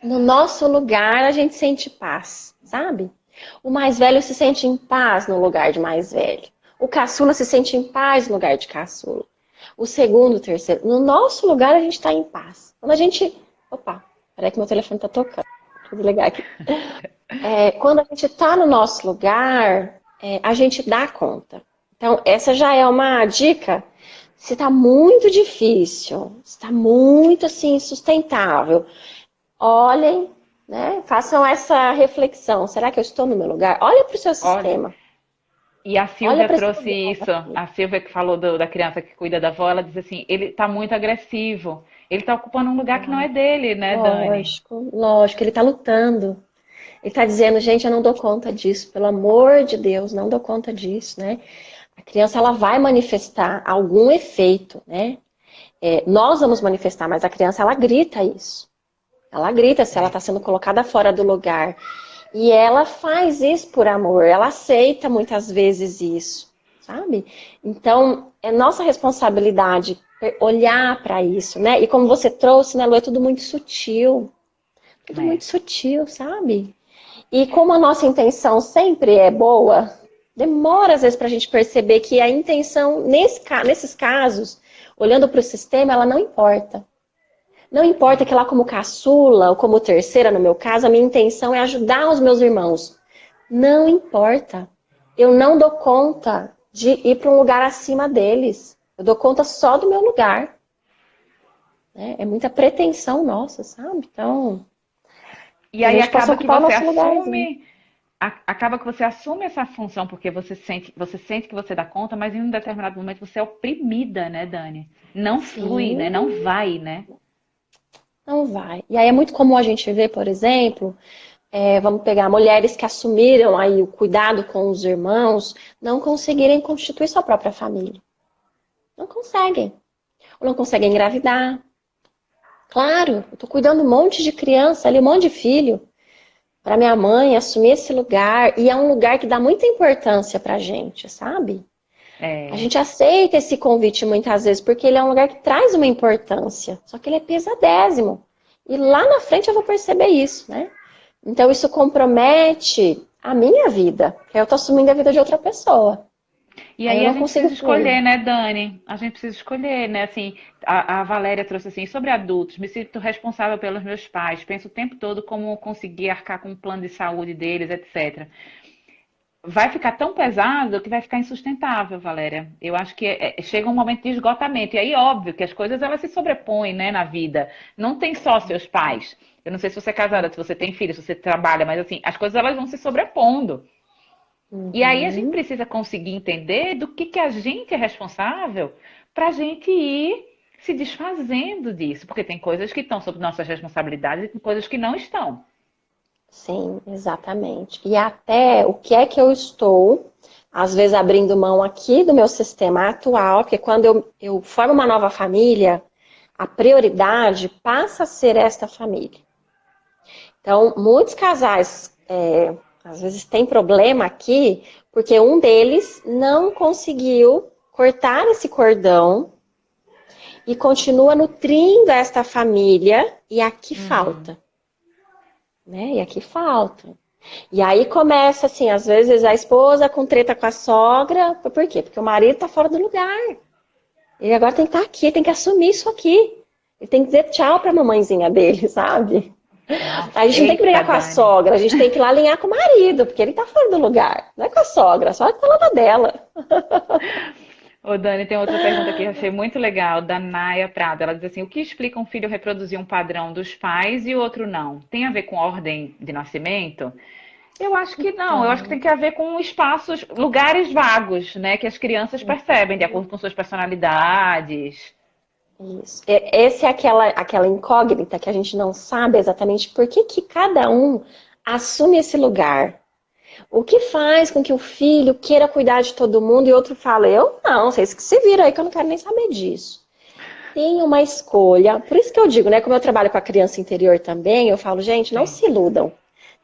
no nosso lugar a gente sente paz, sabe? O mais velho se sente em paz no lugar de mais velho. O caçula se sente em paz no lugar de caçula. O segundo, o terceiro. No nosso lugar a gente está em paz. Quando a gente. Opa, peraí que meu telefone está tocando. Deixa eu desligar aqui. Quando a gente está no nosso lugar, a gente dá conta. Então, essa já é uma dica. Se está muito difícil, se está muito assim, sustentável, olhem, né? Façam essa reflexão. Será que eu estou no meu lugar? Olha para o seu Olha. sistema. E a Olha Silvia para esse trouxe lugar isso. daqui. A Silvia que falou da criança que cuida da avó, ela diz assim: ele tá muito agressivo. Ele tá ocupando um lugar que não é dele, né, Dani? Lógico, lógico, ele está lutando. Ele está dizendo, gente, eu não dou conta disso, pelo amor de Deus, não dou conta disso, né? A criança ela vai manifestar algum efeito, né? Nós vamos manifestar, mas a criança ela grita isso. Ela grita se ela É. está sendo colocada fora do lugar. E ela faz isso por amor, ela aceita muitas vezes isso, sabe? Então, é nossa responsabilidade olhar para isso, né? E como você trouxe, né, Lu, é tudo É. muito sutil, sabe? E como a nossa intenção sempre é boa, demora às vezes para a gente perceber que a intenção, nesses casos, olhando para o sistema, ela não importa. Não importa que lá como caçula ou como terceira, no meu caso, a minha intenção é ajudar os meus irmãos. Não importa. Eu não dou conta de ir para um lugar acima deles. Eu dou conta só do meu lugar. Né? É muita pretensão nossa, sabe? Então, E que a aí gente possa acaba que ocupar o você nosso lugarzinho. assume, acaba que você assume essa função porque você sente que você dá conta, mas em um determinado momento você é oprimida, né, Dani? Não flui, né? Não Sim, vai, né? não vai. E aí é muito comum a gente ver, por exemplo, vamos pegar mulheres que assumiram aí o cuidado com os irmãos, não conseguirem constituir sua própria família. Não conseguem. Ou não conseguem engravidar. Claro, eu tô cuidando de um monte de criança ali, um monte de filho. para minha mãe assumir esse lugar, e é um lugar que dá muita importância pra gente, sabe? A É. gente aceita esse convite muitas vezes, porque ele é um lugar que traz uma importância, só que ele é pesadésimo. E lá na frente eu vou perceber isso, né? Então isso compromete a minha vida, porque eu tô assumindo a vida de outra pessoa. E Aí eu aí a não gente consigo precisa fluir. escolher, né, Dani? A gente precisa escolher, né? Assim, a Valéria trouxe assim, sobre adultos, me sinto responsável pelos meus pais, penso o tempo todo como conseguir arcar com o plano de saúde deles, etc. Vai ficar tão pesado que vai ficar insustentável, Valéria. Eu acho que chega um momento de esgotamento. E aí, óbvio que as coisas elas se sobrepõem, né, na vida. Não tem só seus pais. Eu não sei se você é casada, se você tem filhos, se você trabalha, mas assim, as coisas elas vão se sobrepondo. E aí a gente Uhum. precisa conseguir entender do que a gente é responsável para a gente ir se desfazendo disso, porque tem coisas que estão sob nossas responsabilidades e tem coisas que não estão. Sim, exatamente. E até o que é que eu estou, às vezes, abrindo mão aqui do meu sistema atual, porque quando eu formo uma nova família, a prioridade passa a ser esta família. Então, muitos casais, às vezes, têm problema aqui, porque um deles não conseguiu cortar esse cordão e continua nutrindo esta família, e aqui Uhum. falta, né? E aqui falta. E aí começa assim, às vezes a esposa com treta com a sogra, por quê? Porque o marido tá fora do lugar. Ele agora tem que estar aqui, tem que assumir isso aqui. Ele tem que dizer tchau pra mamãezinha dele, sabe? Nossa, A gente não tem que eita, brigar com a Dani. sogra, a gente tem que ir lá alinhar com o marido, porque ele tá fora do lugar. Não é com a sogra tá lá na dela. Ô, Dani, tem outra pergunta aqui que eu achei muito legal, da Naya Prado. Ela diz assim: o que explica um filho reproduzir um padrão dos pais e o outro não? Tem a ver com ordem de nascimento? Eu acho que não, eu acho que Então, tem que haver com espaços, lugares vagos, né, que as crianças percebem, de acordo com suas personalidades. isso. Essa é aquela incógnita que a gente não sabe exatamente por que que cada um assume esse lugar. O que faz com que o filho queira cuidar de todo mundo e outro fala, eu não, vocês que se viram aí que eu não quero nem saber disso. Tem uma escolha, por isso que eu digo, né, como eu trabalho com a criança interior também, eu falo, gente, não Sim, se iludam.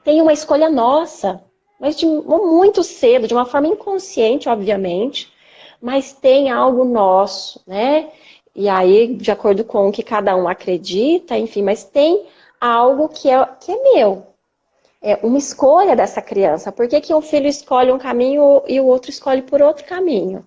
Tem uma escolha nossa, mas de muito cedo, de uma forma inconsciente, obviamente, mas tem algo nosso, né? E aí, de acordo com o que cada um acredita, enfim, mas tem algo que é meu, é uma escolha dessa criança. Por que que um filho escolhe um caminho e o outro escolhe por outro caminho?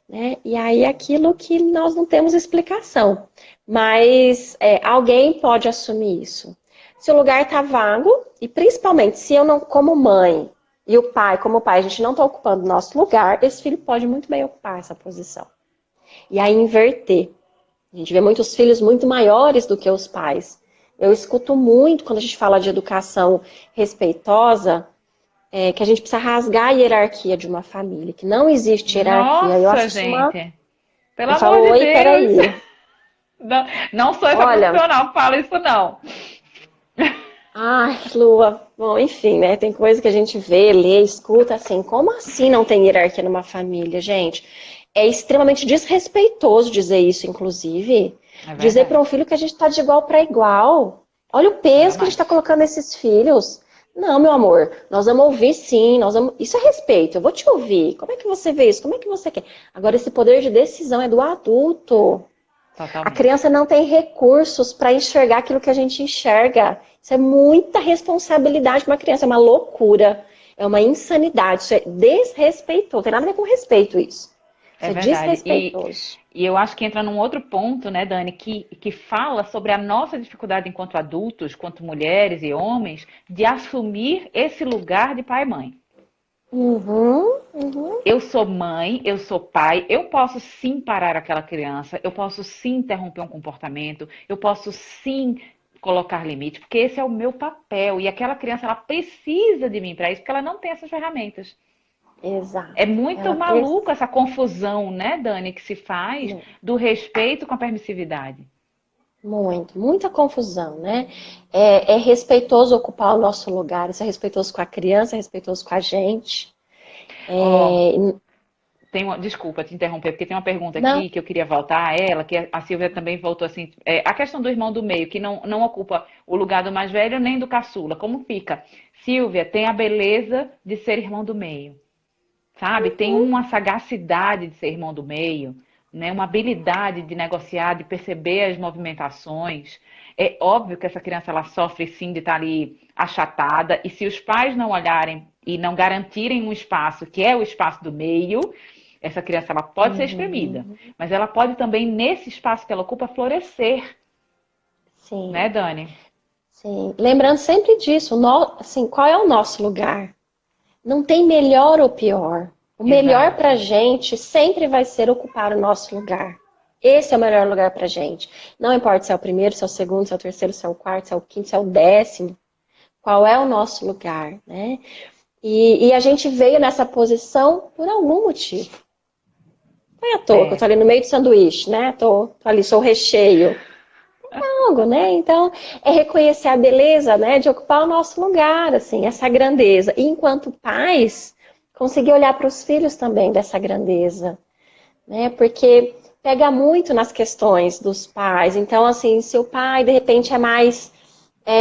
Né? E aí aquilo que nós não temos explicação. Mas alguém pode assumir isso. Se o lugar está vago, e principalmente se eu não, como mãe, e o pai, como pai, a gente não está ocupando o nosso lugar, esse filho pode muito bem ocupar essa posição. E aí inverter. A gente vê muitos filhos muito maiores do que os pais. Eu escuto muito quando a gente fala de educação respeitosa, que a gente precisa rasgar a hierarquia de uma família, que não existe hierarquia. Eu nossa, acho isso uma. gente, pelo Eu amor falo, de oi, Deus, peraí. não, não sou essa Olha, profissional, fala isso não. ai, Lua. Bom, enfim, né? Tem coisa que a gente vê, lê, escuta assim. Como assim não tem hierarquia numa família, gente? É extremamente desrespeitoso dizer isso, inclusive. É Dizer para verdade, um filho que a gente está de igual para igual. Olha o peso que a gente está jamais. colocando nesses filhos. Não, meu amor, nós vamos ouvir sim, nós vamos. Isso é respeito, eu vou te ouvir. Como é que você vê isso? Como é que você quer? Agora, esse poder de decisão é do adulto. A Totalmente. criança não tem recursos para enxergar aquilo que a gente enxerga. Isso é muita responsabilidade para uma criança, é uma loucura, é uma insanidade, isso é desrespeitoso. Não tem nada a ver com respeito isso. É Isso é verdade. desrespeitoso. E eu acho que entra num outro ponto, né, Dani, que fala sobre a nossa dificuldade enquanto adultos, quanto mulheres e homens, de assumir esse lugar de pai e mãe. Uhum, uhum. Eu sou mãe, eu sou pai, eu posso sim parar aquela criança, eu posso sim interromper um comportamento, eu posso sim colocar limite, porque esse é o meu papel. E aquela criança, ela precisa de mim para isso, porque ela não tem essas ferramentas. Exato. É muito Ela maluco precisa. essa confusão, né, Dani, que se faz do respeito com a permissividade. Muito, muita confusão, né? É respeitoso ocupar o nosso lugar, isso é respeitoso com a criança, é respeitoso com a gente. Ó, É, Desculpa te interromper, porque tem uma pergunta Não. aqui que eu queria voltar a ela, que a Silvia também voltou assim, a questão do irmão do meio, que não ocupa o lugar do mais velho nem do caçula. Como fica? Silvia tem a beleza de ser irmão do meio, sabe? Tem uma sagacidade de ser irmão do meio, né? Uma habilidade de negociar, de perceber as movimentações. É óbvio que essa criança ela sofre sim de estar ali achatada, e se os pais não olharem e não garantirem um espaço que é o espaço do meio, essa criança ela pode ser espremida, mas ela pode também, nesse espaço que ela ocupa, florescer, né, Sim, Dani? sim. Lembrando sempre disso, assim, qual é o nosso lugar? Não tem melhor ou pior. O melhor Exato. pra gente sempre vai ser ocupar o nosso lugar. Esse é o melhor lugar pra gente. Não importa se é o primeiro, se é o segundo, se é o terceiro, se é o quarto, se é o quinto, se é o décimo. Qual é o nosso lugar, né? E a gente veio nessa posição por algum motivo. Não é à toa que eu tô É, ali no meio do sanduíche, né? Tô ali, sou o recheio. Algo, né? Então, é reconhecer a beleza, né? De ocupar o nosso lugar, assim, essa grandeza. E enquanto pais, conseguir olhar para os filhos também dessa grandeza, né? Porque pega muito nas questões dos pais. Então, assim, se o pai, de repente, é mais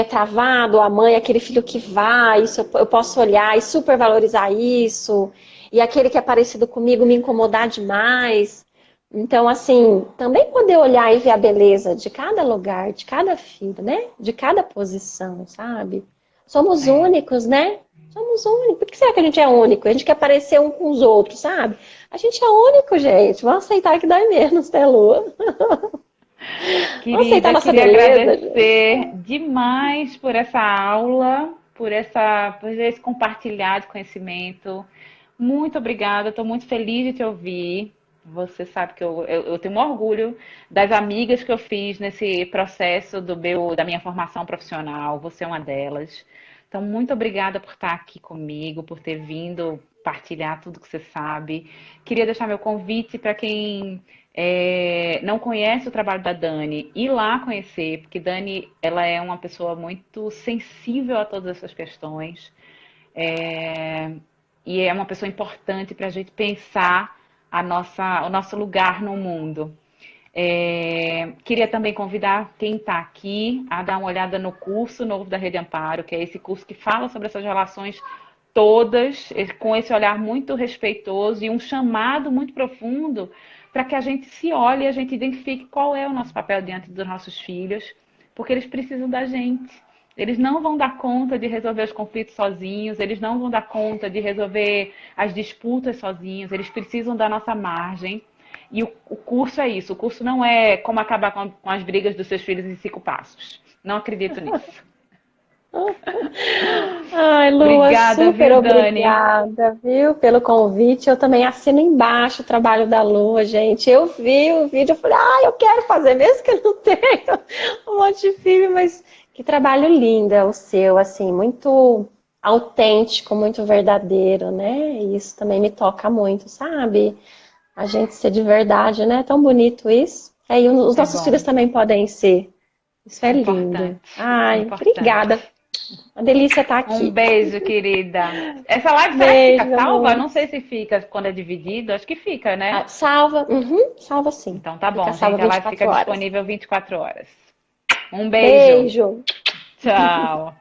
travado, a mãe é aquele filho que vai, isso eu posso olhar e supervalorizar isso, e aquele que é parecido comigo me incomodar demais. Então, assim, também poder olhar e ver a beleza de cada lugar, de cada filho, né? De cada posição, sabe? Somos é. únicos, né? Somos únicos. Por que será que a gente é único? A gente quer parecer um com os outros, sabe? A gente é único, gente. Vamos aceitar que dói menos, né, Lua? Vamos aceitar Querida, nossa queria beleza, gente. agradecer demais por essa aula, por esse compartilhar de conhecimento. Muito obrigada, estou muito feliz de te ouvir. Você sabe que eu tenho um orgulho das amigas que eu fiz nesse processo da minha formação profissional. Você é uma delas. Então, muito obrigada por estar aqui comigo, por ter vindo partilhar tudo que você sabe. Queria deixar meu convite para quem não conhece o trabalho da Dani, ir lá conhecer, porque Dani, ela é uma pessoa muito sensível a todas essas questões, é, e é uma pessoa importante para a gente pensar o nosso lugar no mundo. Queria também convidar quem está aqui a dar uma olhada no curso novo da Rede Amparo, que é esse curso que fala sobre essas relações todas, com esse olhar muito respeitoso e um chamado muito profundo para que a gente se olhe e a gente identifique qual é o nosso papel diante dos nossos filhos, porque eles precisam da gente. Eles não vão dar conta de resolver os conflitos sozinhos, eles não vão dar conta de resolver as disputas sozinhos, eles precisam da nossa margem. E o curso é isso, o curso não é como acabar com as brigas dos seus filhos em 5 passos. Não acredito nisso. Ai, Lua, Obrigada, super viu, Dani? obrigada, viu, pelo convite. Eu também assino embaixo o trabalho da Lua, gente. Eu vi o vídeo, eu falei, eu quero fazer, mesmo que eu não tenha um monte de filme, mas que trabalho lindo é o seu, assim, muito autêntico, muito verdadeiro, né? E isso também me toca muito, sabe? A gente ser de verdade, né? Tão bonito isso. Aí os É nossos filhos bom, também podem ser. Isso é lindo. importante, Ai, obrigada. importante. Uma delícia estar Um aqui. beijo, querida. Essa live será que fica Beijo, salva? amor. Não sei se fica quando é dividido, acho que fica, né? Salva, salva sim. Então tá Fica bom, salva gente. A live 24 fica horas. disponível 24 horas. Um beijo. Beijo. Tchau.